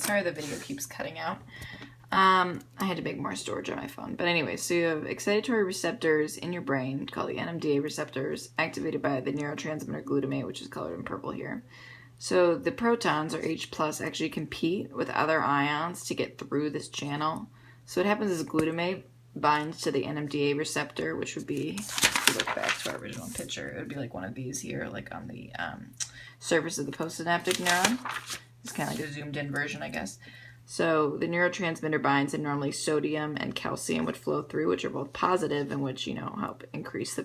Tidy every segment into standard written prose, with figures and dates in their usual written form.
Sorry the video keeps cutting out. I had to make more storage on my phone. But anyway, so you have excitatory receptors in your brain called the NMDA receptors activated by the neurotransmitter glutamate, which is colored in purple here. So the protons, or H+, actually compete with other ions to get through this channel. So what happens is glutamate binds to the NMDA receptor, which would be, if you look back to our original picture, it would be like one of these here, like on the surface of the postsynaptic neuron. It's kind of like a zoomed in version, I guess. So the neurotransmitter binds, and normally sodium and calcium would flow through, which are both positive and which, help increase the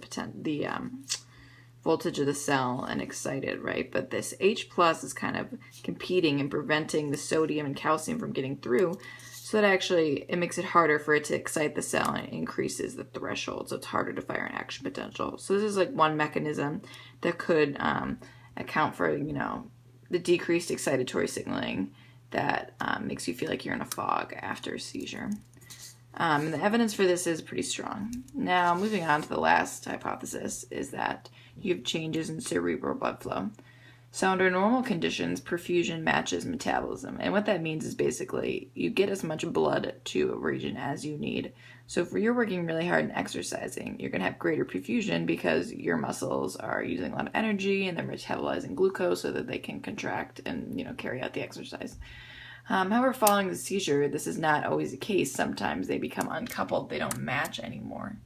voltage of the cell and excite it, right? But this H+ is kind of competing and preventing the sodium and calcium from getting through. So that actually, it makes it harder for it to excite the cell, and it increases the threshold. So it's harder to fire an action potential. So this is like one mechanism that could account for, the decreased excitatory signaling that makes you feel like you're in a fog after a seizure. And the evidence for this is pretty strong. Now, moving on to the last hypothesis is that you have changes in cerebral blood flow. So under normal conditions, perfusion matches metabolism. And what that means is basically you get as much blood to a region as you need. So if you're working really hard and exercising, you're going to have greater perfusion because your muscles are using a lot of energy and they're metabolizing glucose so that they can contract and carry out the exercise. However, following the seizure, this is not always the case. Sometimes they become uncoupled. They don't match anymore.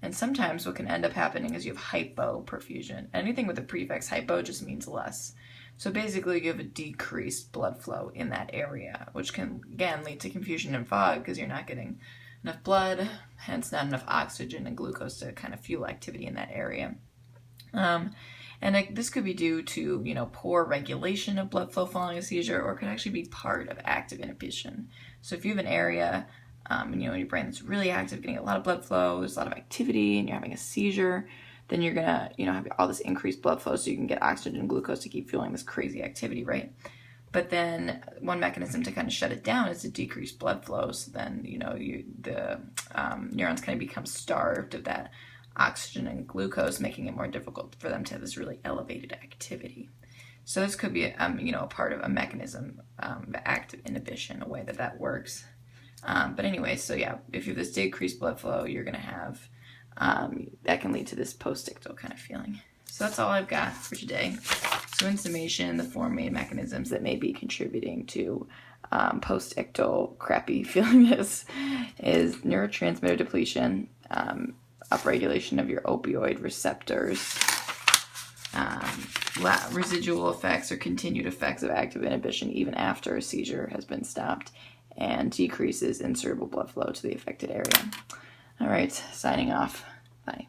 And sometimes what can end up happening is you have hypoperfusion. Anything with a prefix hypo just means less. So basically you have a decreased blood flow in that area, which can, again, lead to confusion and fog because you're not getting enough blood, hence not enough oxygen and glucose to kind of fuel activity in that area. This could be due to, poor regulation of blood flow following a seizure, or it could actually be part of active inhibition. So if you have an area in your brain that's really active, getting a lot of blood flow, there's a lot of activity, and you're having a seizure, then you're gonna, have all this increased blood flow so you can get oxygen and glucose to keep fueling this crazy activity, right? But then one mechanism to kind of shut it down is to decrease blood flow. So then, the neurons kind of become starved of that oxygen and glucose, making it more difficult for them to have this really elevated activity. So this could be, a part of a mechanism, active inhibition, a way that works. But anyway, so yeah, if you have this decreased blood flow, you're going to have, that can lead to this post-ictal kind of feeling. So that's all I've got for today. So in summation, the four main mechanisms that may be contributing to post-ictal crappy feeling is neurotransmitter depletion, upregulation of your opioid receptors, residual effects or continued effects of active inhibition even after a seizure has been stopped, and decreases in cerebral blood flow to the affected area. All right, signing off. Bye.